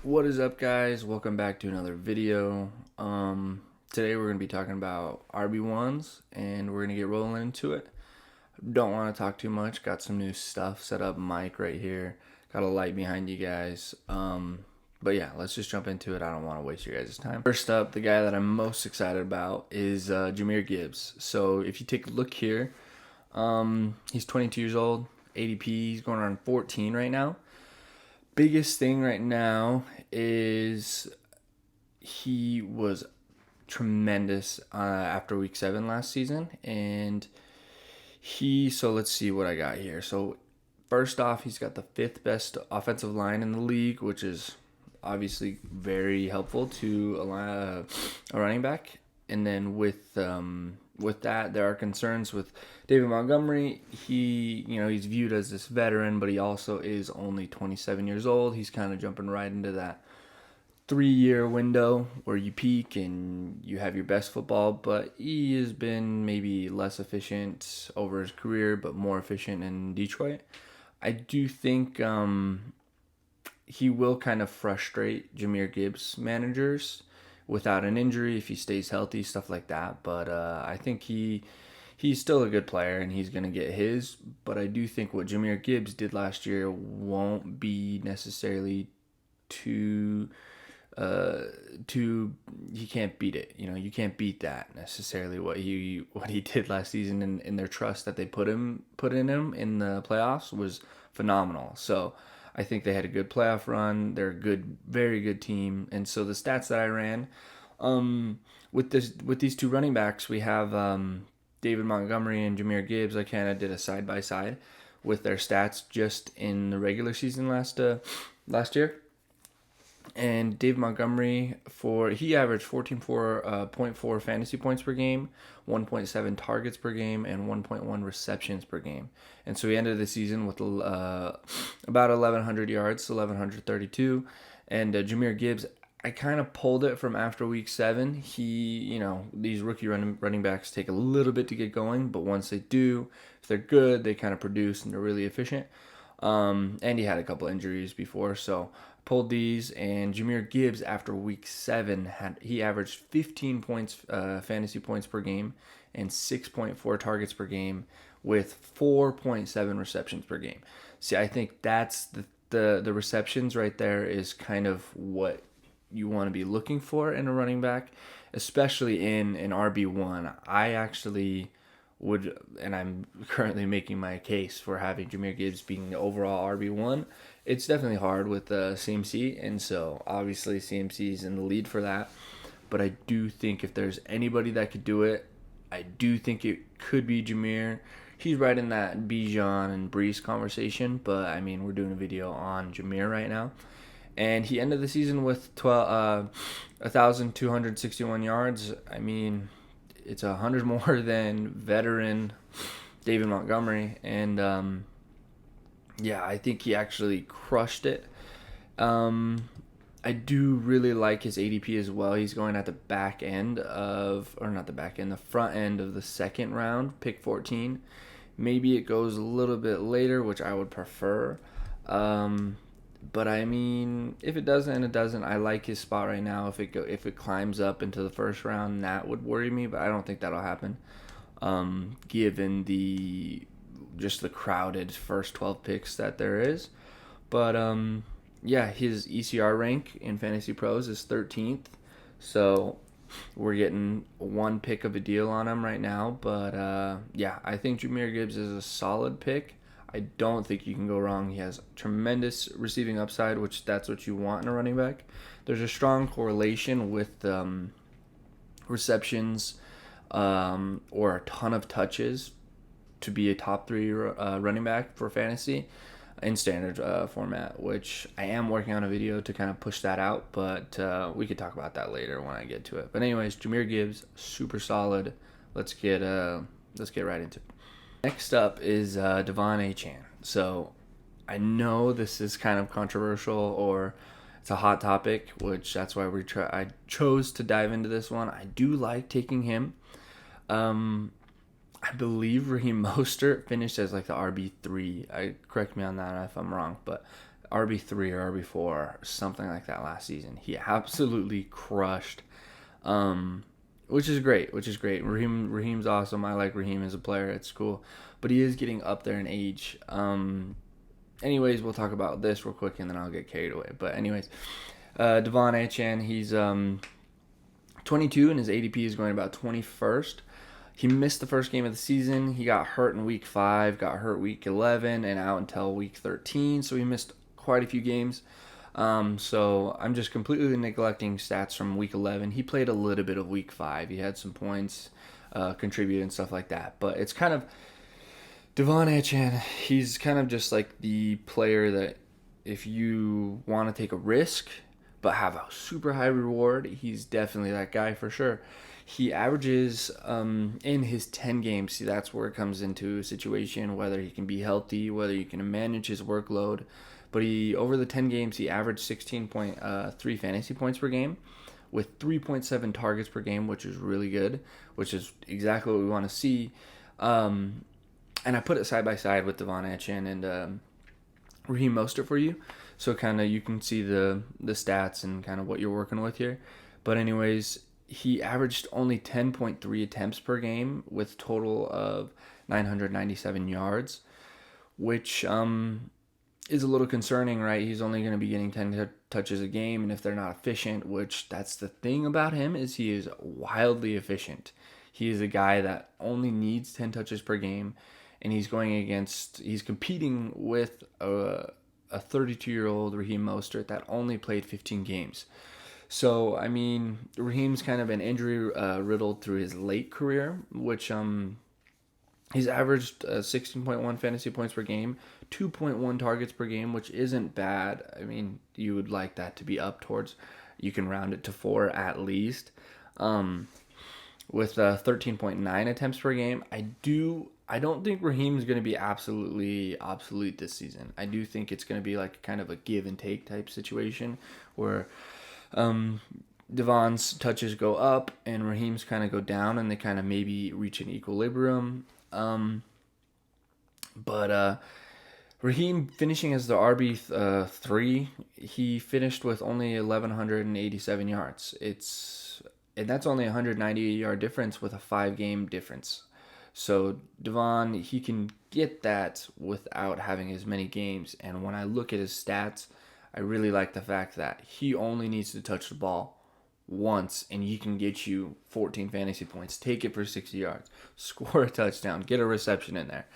What is up, guys? Welcome back to another video. Today we're going to be talking about RB1s and we're going to get rolling into it. Don't want to talk too much. Got some new stuff set up, mic right here. Got a light behind you guys. But yeah, let's just jump into it. I don't want to waste your guys' time. First up, the guy that I'm most excited about is Jahmyr Gibbs. So if you take a look here, he's 22 years old, ADP. He's going around 14 right now. Biggest thing right now is he was tremendous after week 7 last season, and so let's see what I got here. So first off, he's got the 5th best offensive line in the league, which is obviously very helpful to a running back. And then with that, there are concerns with David Montgomery. He's viewed as this veteran, but he also is only 27 years old. He's kind of jumping right into that 3-year window where you peak and you have your best football, but he has been maybe less efficient over his career, but more efficient in Detroit. I do think he will kind of frustrate Jahmyr Gibbs managers without an injury if he stays healthy, stuff like that. But I think he's still a good player and he's going to get his. But I do think what Jahmyr Gibbs did last year won't be necessarily too he can't beat it. You can't beat that necessarily what he did last season, and their trust that they put in him in the playoffs was phenomenal. So I think they had a good playoff run. They're a good, very good team. And so the stats that I ran, with these two running backs, we have David Montgomery and Jahmyr Gibbs. I kind of did a side by side with their stats just in the regular season last year. And Dave Montgomery, he averaged 14.4 fantasy points per game, 1.7 targets per game, and 1.1 receptions per game. And so he ended the season with about 1,100 yards, 1,132. And Jahmyr Gibbs, I kind of pulled it from after week 7. These rookie running backs take a little bit to get going, but once they do, if they're good, they kind of produce and they're really efficient. And he had a couple injuries before, so pulled these. And Jahmyr Gibbs, after week 7, he averaged 15 points, fantasy points per game, and 6.4 targets per game, with 4.7 receptions per game. See, I think that's the receptions right there is kind of what you want to be looking for in a running back, especially in an RB1. I actually would, and I'm currently making my case for having Jahmyr Gibbs being the overall RB1. It's definitely hard with CMC, and so obviously CMC is in the lead for that. But I do think if there's anybody that could do it, I do think it could be Jahmyr. He's right in that Bijan and Brees conversation, but I mean, we're doing a video on Jahmyr right now. And he ended the season with 1,261 yards. I mean, it's 100 more than veteran David Montgomery, and I think he actually crushed it. I do really like his ADP as well. He's going at the front end of the second round, pick 14. Maybe it goes a little bit later, which I would prefer. But I mean, if it doesn't, it doesn't. I like his spot right now. If it climbs up into the first round, that would worry me, but I don't think that'll happen. Given the crowded first 12 picks that there is. But his ECR rank in Fantasy Pros is 13th. So we're getting one pick of a deal on him right now. But I think Jahmyr Gibbs is a solid pick. I don't think you can go wrong. He has tremendous receiving upside, which that's what you want in a running back. There's a strong correlation with receptions or a ton of touches to be a top 3 running back for fantasy in standard format, which I am working on a video to kind of push that out, but we could talk about that later when I get to it. But anyways, Jahmyr Gibbs, super solid. Let's get right into it. Next up is Achane. So I know this is kind of controversial, or it's a hot topic, which that's why I chose to dive into this one. I do like taking him. I believe Raheem Mostert finished as like the RB3. Correct me on that if I'm wrong, but RB3 or RB4, something like that last season. He absolutely crushed, which is great. Raheem's awesome. I like Raheem as a player. It's cool, but he is getting up there in age. Anyways, we'll talk about this real quick, and then I'll get carried away. But anyways, Devon Achane, he's 22, and his ADP is going about 21st. He missed the first game of the season. He got hurt in week 5, got hurt week 11, and out until week 13. So he missed quite a few games. So I'm just completely neglecting stats from week 11. He played a little bit of week 5. He had some points, contributed and stuff like that. But it's kind of Devon Achane. He's kind of just like the player that if you want to take a risk but have a super high reward, he's definitely that guy for sure. He averages in his 10 games. See, that's where it comes into a situation whether he can be healthy, whether you can manage his workload. But over the 10 games, he averaged 16.3 fantasy points per game with 3.7 targets per game, which is really good, which is exactly what we want to see. And I put it side by side with Devon Achane and Raheem Mostert for you. So kind of you can see the stats and kind of what you're working with here. But anyways, he averaged only 10.3 attempts per game with total of 997 yards, which is a little concerning, right? He's only going to be getting 10 touches a game, and if they're not efficient, which that's the thing about him, is he is wildly efficient. He is a guy that only needs 10 touches per game, and he's competing with a 32-year-old Raheem Mostert that only played 15 games. So, I mean, Raheem's kind of been injury riddled through his late career, which he's averaged 16.1 fantasy points per game, 2.1 targets per game, which isn't bad. I mean, you would like that to be up towards, you can round it to 4 at least. With 13.9 attempts per game, I don't think Raheem's going to be absolutely obsolete this season. I do think it's going to be like kind of a give and take type situation where Devon's touches go up and Raheem's kind of go down, and they kind of maybe reach an equilibrium. But Raheem finishing as the RB3, he finished with only 1,187 yards. And that's only a 198-yard difference with a 5-game difference. So Devon, he can get that without having as many games. And when I look at his stats, I really like the fact that he only needs to touch the ball once and he can get you 14 fantasy points. Take it for 60 yards. Score a touchdown. Get a reception in there.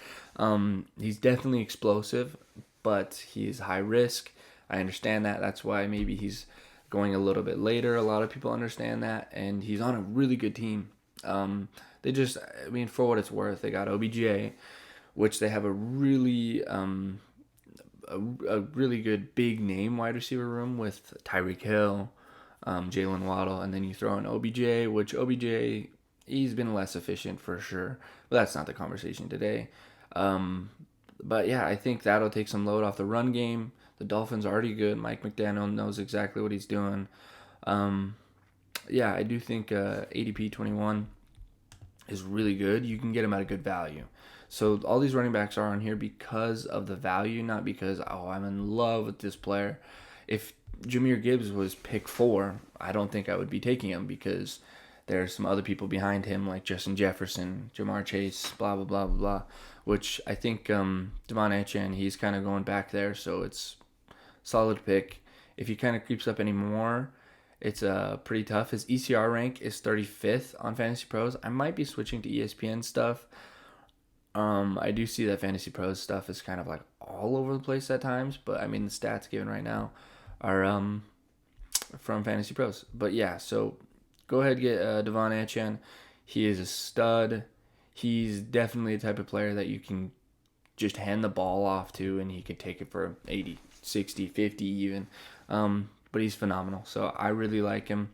He's definitely explosive, but he's high risk. I understand that. That's why maybe he's going a little bit later. A lot of people understand that. And he's on a really good team. For what it's worth, they got OBJ, which they have a really really good big name wide receiver room with Tyreek Hill, Jalen Waddle, and then you throw in OBJ, which OBJ, he's been less efficient for sure, but that's not the conversation today. But yeah, I think that'll take some load off the run game. The Dolphins are already good. Mike McDaniel knows exactly what he's doing. I do think ADP 21 is really good. You can get him at a good value. So all these running backs are on here because of the value, not because, I'm in love with this player. If Jahmyr Gibbs was pick 4, I don't think I would be taking him because there's some other people behind him like Justin Jefferson, Jamar Chase, blah, blah, blah, blah, blah, which I think Devon Achane, he's kind of going back there, so it's solid pick. If he kind of creeps up anymore, it's pretty tough. His ECR rank is 35th on Fantasy Pros. I might be switching to ESPN stuff. I do see that Fantasy Pros stuff is kind of like all over the place at times, but I mean the stats given right now are from Fantasy Pros. But yeah, so go ahead and get Devon Achane. He is a stud. He's definitely the type of player that you can just hand the ball off to and he could take it for 80, 60, 50 even. But he's phenomenal. So I really like him,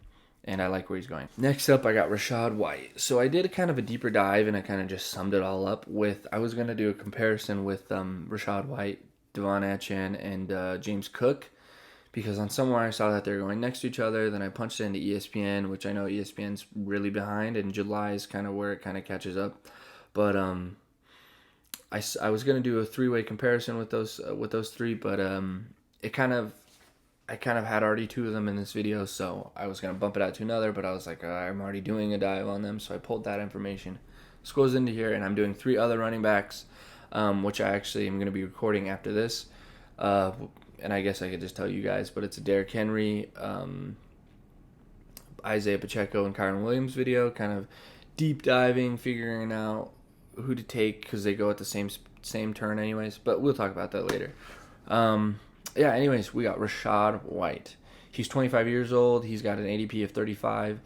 and I like where he's going. Next up, I got Rachaad White. So I did a kind of a deeper dive, and I kind of just summed it all up with, I was going to do a comparison with Rachaad White, Devon Achane, and James Cook, because on somewhere I saw that they're going next to each other. Then I punched it into ESPN, which I know ESPN's really behind, and July is kind of where it kind of catches up. But I was going to do a 3-way comparison with those three, but I kind of had already 2 of them in this video, so I was going to bump it out to another, but I was like, I'm already doing a dive on them, so I pulled that information. This goes into here, and I'm doing 3 other running backs, which I actually am going to be recording after this. And I guess I could just tell you guys, but it's a Derrick Henry, Isaiah Pacheco, and Kyron Williams video, kind of deep diving, figuring out who to take because they go at the same turn anyways, but we'll talk about that later. Anyways, we got Rachaad White. He's 25 years old. He's got an ADP of 35.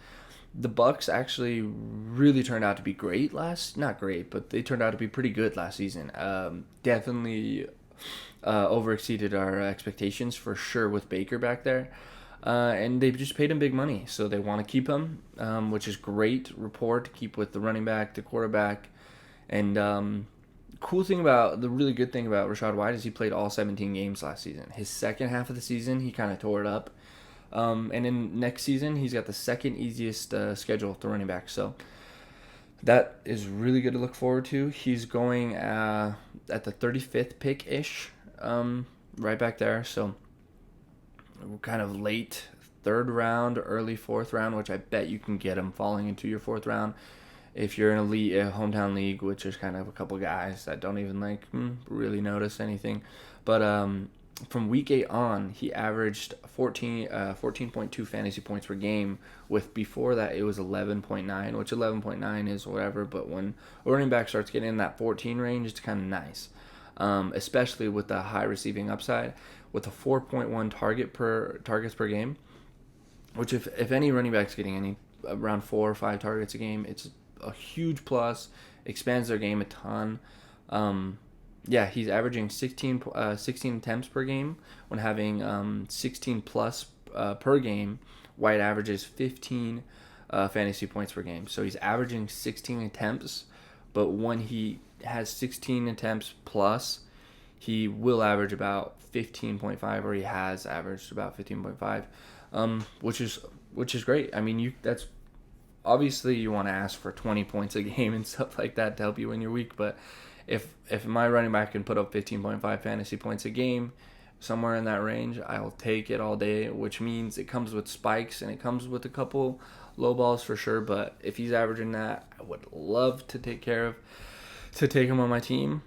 The Bucks actually really turned out to be great not great, but they turned out to be pretty good last season. Definitely overexceeded our expectations for sure with Baker back there. And they just paid him big money, so they want to keep him, which is great rapport to keep with the running back, the quarterback. And the really good thing about Rachaad White is he played all 17 games last season. His second half of the season, he kind of tore it up. And in next season, he's got the second easiest schedule to running back. So that is really good to look forward to. He's going at the 35th pick-ish, right back there. So kind of late 3rd round, early 4th round, which I bet you can get him falling into your 4th round. If you're in a hometown league, which is kind of a couple guys that don't even really notice anything. But from week 8 on, he averaged 14.2 fantasy points per game. With before that, it was 11.9, which 11.9 is whatever. But when a running back starts getting in that 14 range, it's kind of nice, especially with the high receiving upside, with a 4.1 targets per game. Which if any running back's getting any around 4 or 5 targets a game, it's a huge plus, expands their game a ton. He's averaging 16 attempts per game when having 16 plus per game. White averages 15 fantasy points per game. So he's averaging 16 attempts, but when he has 16 attempts plus, he will average about 15.5, or he has averaged about 15.5, which is great. I mean, that's obviously you want to ask for 20 points a game and stuff like that to help you win your week, but if my running back can put up 15.5 fantasy points a game, somewhere in that range, I'll take it all day, which means it comes with spikes and it comes with a couple low balls for sure, but if he's averaging that, I would love to take him on my team.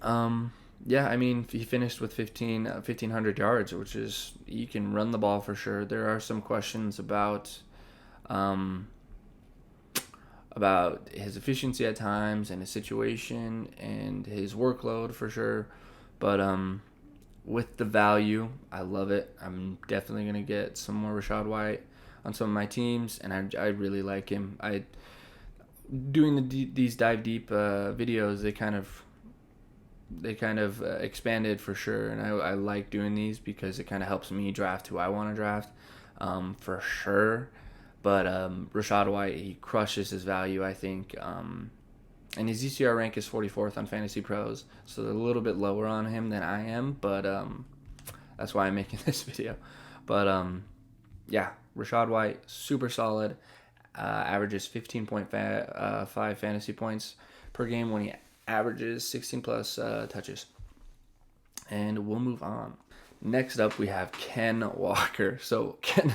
I mean, he finished with 1,500 yards, which is, you can run the ball for sure. There are some questions about his efficiency at times and his situation and his workload for sure. But with the value, I love it. I'm definitely going to get some more Rachaad White on some of my teams, and I really like him. These dive deep videos, they kind of expanded for sure, and I like doing these because it kind of helps me draft who I want to draft, for sure. But Rachaad White, he crushes his value, I think. And his ECR rank is 44th on Fantasy Pros, so they're a little bit lower on him than I am, but that's why I'm making this video. But Rachaad White, super solid. Averages 15.5 fantasy points per game when he averages 16 plus touches. And we'll move on. Next up, we have Ken Walker. So Ken,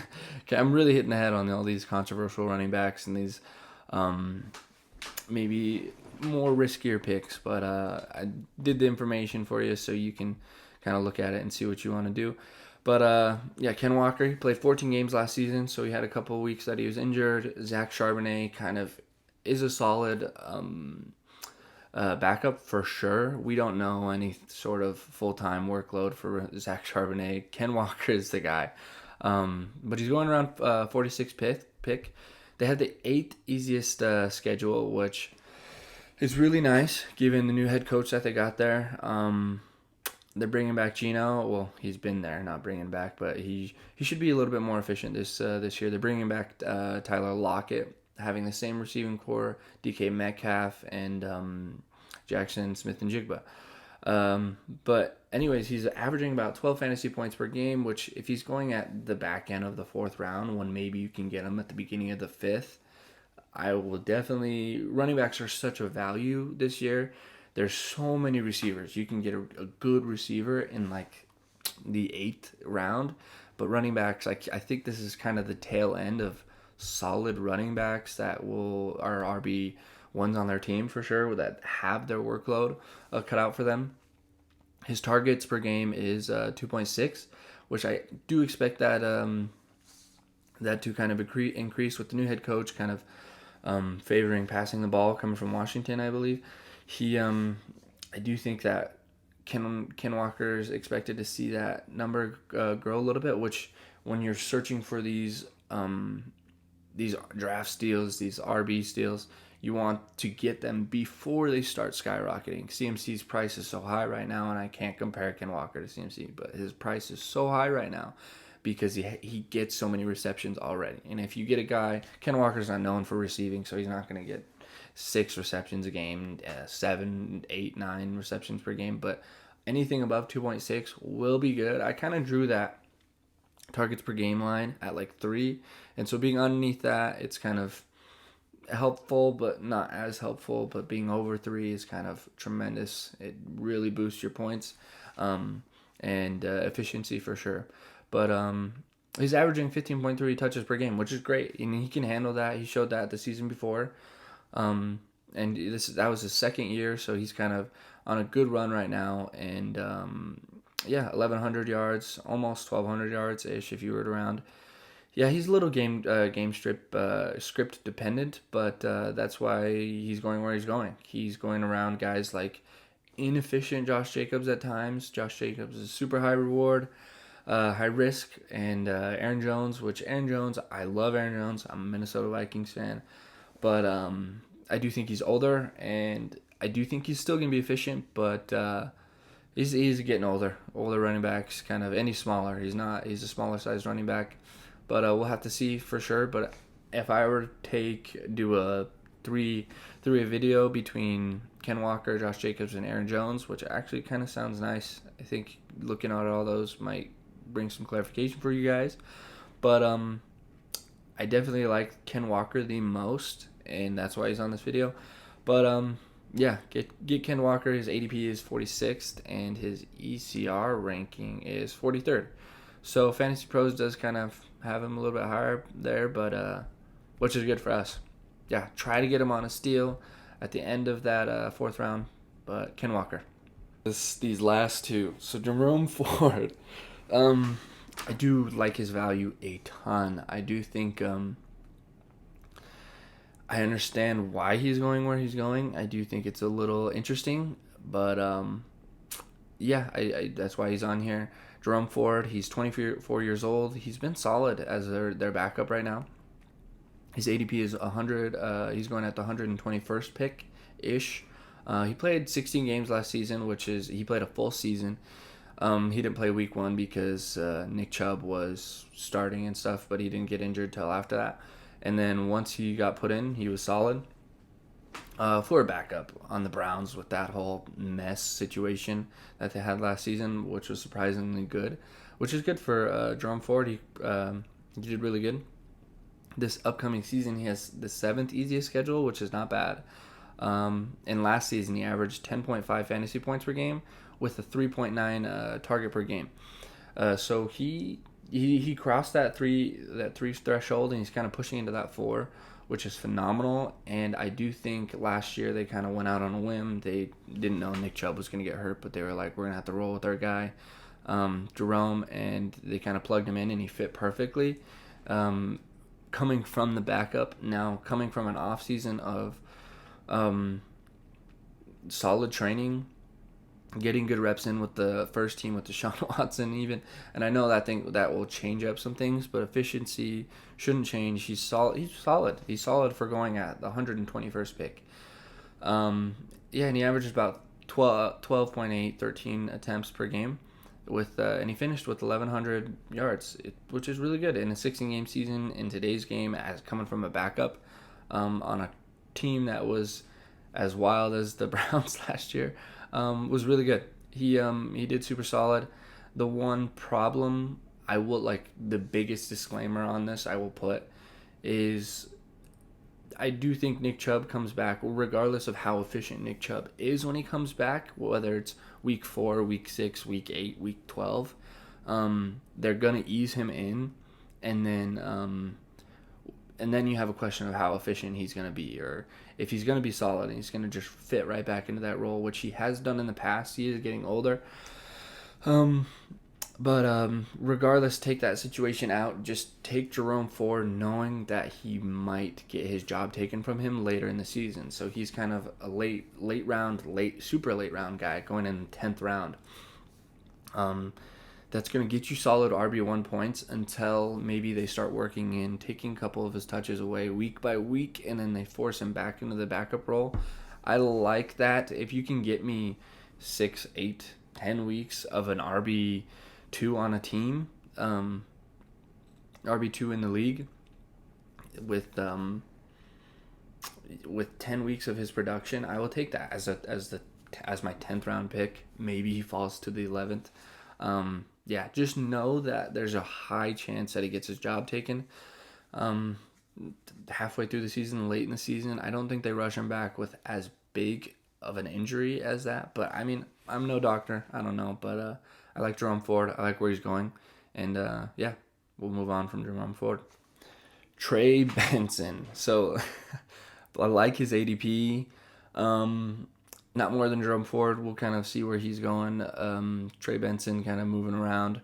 I'm really hitting the head on all these controversial running backs and these maybe more riskier picks, but I did the information for you so you can kind of look at it and see what you want to do. But Ken Walker, he played 14 games last season, so he had a couple of weeks that he was injured. Zach Charbonnet kind of is a solid backup for sure. We don't know any sort of full-time workload for Zach Charbonnet. Ken Walker is the guy. But he's going around 46th pick. They had the 8th easiest schedule, which is really nice given the new head coach that they got there. They're bringing back Geno. Well, he's been there, not bringing back, but he should be a little bit more efficient this year. They're bringing back Tyler Lockett, having the same receiving core, DK Metcalf, and Jackson Smith and Jigba. But anyways, he's averaging about 12 fantasy points per game, which if he's going at the back end of the 4th round, when maybe you can get him at the beginning of the 5th, I will definitely... Running backs are such a value this year. There's so many receivers. You can get a good receiver in like the 8th round. But running backs, I think this is kind of the tail end of solid running backs that are RB ones on their team for sure, that have their workload cut out for them. His targets per game is 2.6, which I do expect that to kind of increase with the new head coach, kind of favoring passing the ball coming from Washington, I believe. I do think that Ken Walker is expected to see that number grow a little bit, which when you're searching for these draft steals, these RB steals, you want to get them before they start skyrocketing. CMC's price is so high right now, and I can't compare Ken Walker to CMC, but his price is so high right now because he gets so many receptions already. And if you get a guy, Ken Walker's not known for receiving, so he's not going to get 6 receptions a game, 7, 8, 9 receptions per game, but anything above 2.6 will be good. I kind of drew that targets per game line at like 3, and so being underneath that, it's kind of helpful but not as helpful. But being over 3 is kind of tremendous. It really boosts your points and efficiency for sure. But he's averaging 15.3 touches per game, which is great. I mean, he can handle that. He showed that the season before. And that was his second year, so he's kind of on a good run right now. And 1,100 yards, almost 1,200 yards ish if you were around. Yeah, he's a little script dependent, but that's why he's going where he's going. He's going around guys like inefficient Josh Jacobs at times. Josh Jacobs is super high reward, high risk, and Aaron Jones, I love Aaron Jones. I'm a Minnesota Vikings fan. But I do think he's older, and I do think he's still going to be efficient, but he's getting older. Older running backs, kind of, and he's smaller. He's a smaller sized running back. But we'll have to see for sure. But if I were to do a three video between Ken Walker, Josh Jacobs, and Aaron Jones, which actually kind of sounds nice. I think looking at all those might bring some clarification for you guys. But I definitely like Ken Walker the most, and that's why he's on this video. But get Ken Walker. His ADP is 46th, and his ECR ranking is 43rd. So Fantasy Pros does kind of have him a little bit higher there, but which is good for us. Yeah, try to get him on a steal at the end of that 4th round. But Ken Walker. These last two. So Jerome Ford. I do like his value a ton. I do think I understand why he's going where he's going. I do think it's a little interesting, but that's why he's on here. Jerome Ford, he's 24 years old. He's been solid as their backup right now. His ADP is 100. He's going at the 121st pick ish. He played 16 games last season, he played a full season. He didn't play week 1 because Nick Chubb was starting and stuff, but he didn't get injured till after that. And then once he got put in, he was solid. For a backup on the Browns with that whole mess situation that they had last season, which was surprisingly good, which is good for Jerome Ford. He did really good. This upcoming season, he has the 7th easiest schedule, which is not bad. And last season, he averaged 10.5 fantasy points per game with a 3.9 target per game. So he crossed that three threshold, and he's kind of pushing into that 4, which is phenomenal. And I do think last year they kind of went out on a whim. They didn't know Nick Chubb was going to get hurt, but they were like, we're going to have to roll with our guy, Jerome, and they kind of plugged him in, and he fit perfectly. Coming from the backup, now coming from an off season of solid training, getting good reps in with the first team with Deshaun Watson even, and I know that will change up some things, but efficiency shouldn't change. He's solid for going at the 121st pick. And he averages about 12.8, 13 attempts per game, and he finished with 1,100 yards, which is really good in a 16-game season. In today's game, as coming from a backup on a team that was as wild as the Browns last year, was really good. He did super solid. The one problem the biggest disclaimer on this I will put is I do think Nick Chubb comes back, regardless of how efficient Nick Chubb is when he comes back, whether it's week 4, week 6, week 8, week 12. They're gonna ease him in, and then you have a question of how efficient he's gonna be, or if he's gonna be solid and he's gonna just fit right back into that role, which he has done in the past. He is getting older. But regardless, take that situation out. Just take Jerome Ford, knowing that he might get his job taken from him later in the season. So he's kind of a super late round guy going in the 10th round. That's going to get you solid RB1 points until maybe they start working in taking a couple of his touches away week by week, and then they force him back into the backup role. I like that. If you can get me 6, 8, 10 weeks of an RB2 on a team, RB2 in the league, with 10 weeks of his production, I will take that as my 10th round pick. Maybe he falls to the 11th. Just know that there's a high chance that he gets his job taken halfway through the season, late in the season. I don't think they rush him back with as big of an injury as that. But, I mean, I'm no doctor. I don't know. But I like Jerome Ford. I like where he's going. And, we'll move on from Jerome Ford. Trey Benson. So, I like his ADP. Not more than Jerome Ford. We'll kind of see where he's going. Trey Benson kind of moving around.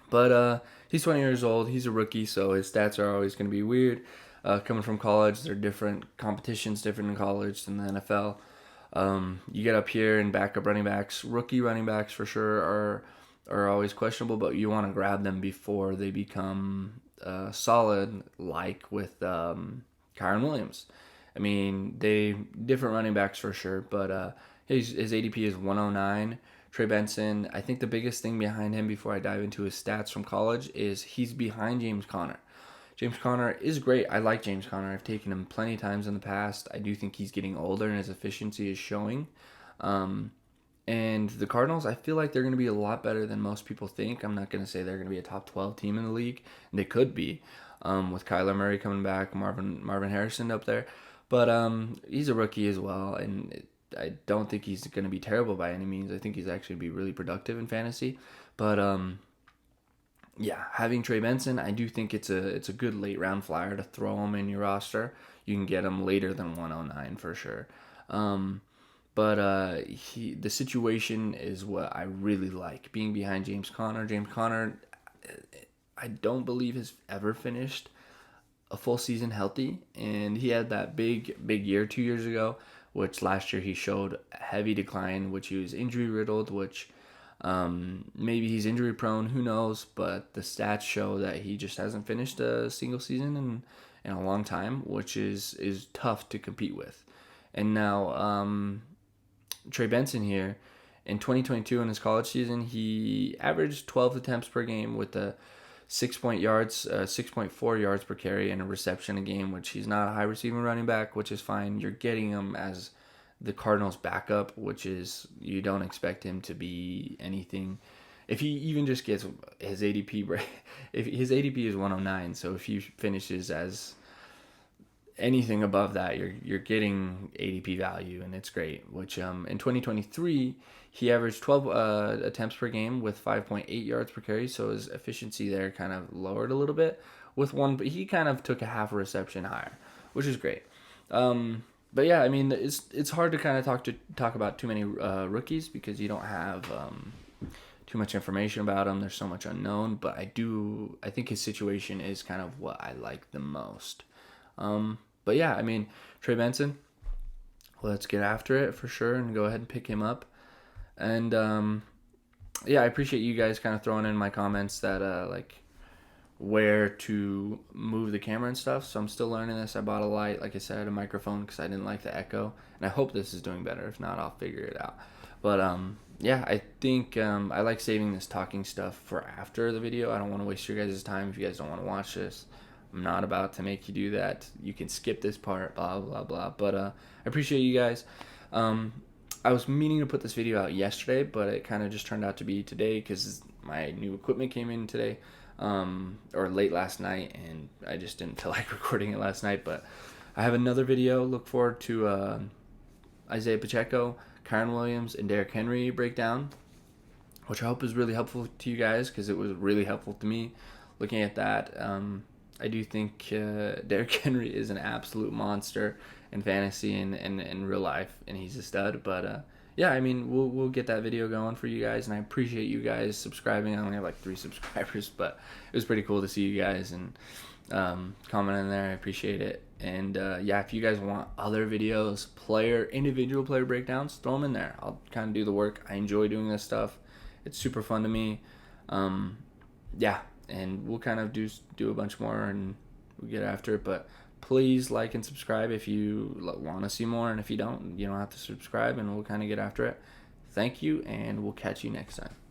But he's 20 years old. He's a rookie, so his stats are always going to be weird. Coming from college, they're different. Competition's different in college than the NFL. You get up here and backup running backs. Rookie running backs for sure are always questionable, but you want to grab them before they become solid, like with Kyren Williams. I mean, they different running backs for sure, but his ADP is 109. Trey Benson, I think the biggest thing behind him before I dive into his stats from college is he's behind James Conner. James Conner is great. I like James Conner. I've taken him plenty of times in the past. I do think he's getting older and his efficiency is showing. And the Cardinals, I feel like they're going to be a lot better than most people think. I'm not going to say they're going to be a top 12 team in the league. They could be with Kyler Murray coming back, Marvin Harrison up there. But he's a rookie as well, and I don't think he's going to be terrible by any means. I think he's actually be really productive in fantasy. But having Trey Benson, I do think it's a good late round flyer to throw him in your roster. You can get him later than 109 for sure. But the situation is what I really like, being behind James Conner. James Conner, I don't believe has ever finished a full season healthy, and he had that big year 2 years ago, which last year he showed a heavy decline, which he was injury riddled, which maybe he's injury prone, who knows, but the stats show that he just hasn't finished a single season in a long time, which is tough to compete with. And now Trey Benson here, in 2022 in his college season, he averaged 12 attempts per game with a 6.4 yards per carry and a reception a game, which he's not a high receiving running back, which is fine. You're getting him as the Cardinals backup, which is, you don't expect him to be anything. If he even just gets his ADP, if his ADP is 109, so if he finishes as anything above that, you're getting ADP value, and it's great. Which in 2023 he averaged 12 attempts per game with 5.8 yards per carry, so his efficiency there kind of lowered a little bit with one, but he kind of took a half a reception higher, which is great. But yeah, I mean, it's hard to kind of talk about too many rookies because you don't have too much information about him. There's so much unknown, but I think his situation is kind of what I like the most. But yeah, I mean, Trey Benson, let's get after it for sure and go ahead and pick him up. And I appreciate you guys kind of throwing in my comments that like where to move the camera and stuff. So I'm still learning this. I bought a light, like I said, a microphone because I didn't like the echo, and I hope this is doing better. If not, I'll figure it out. But I think I like saving this talking stuff for after the video. I don't want to waste your guys' time if you guys don't want to watch this. I'm not about to make you do that. You can skip this part, blah, blah, blah. But I appreciate you guys. I was meaning to put this video out yesterday, but it kind of just turned out to be today because my new equipment came in today, or late last night, and I just didn't feel like recording it last night. But I have another video. Look forward to Isaiah Pacheco, Kyren Williams, and Derrick Henry breakdown. which I hope is really helpful to you guys, because it was really helpful to me looking at that. I do think Derrick Henry is an absolute monster in fantasy and in real life, and he's a stud. But yeah, I mean, we'll get that video going for you guys, and I appreciate you guys subscribing. I only have like 3 subscribers, but it was pretty cool to see you guys and commenting there. I appreciate it. And yeah, if you guys want other videos, individual player breakdowns, throw them in there. I'll kind of do the work. I enjoy doing this stuff. It's super fun to me. Yeah, and we'll kind of do a bunch more, and we'll get after it. But please like and subscribe if you want to see more, and if you don't have to subscribe, and we'll kind of get after it. Thank you, and we'll catch you next time.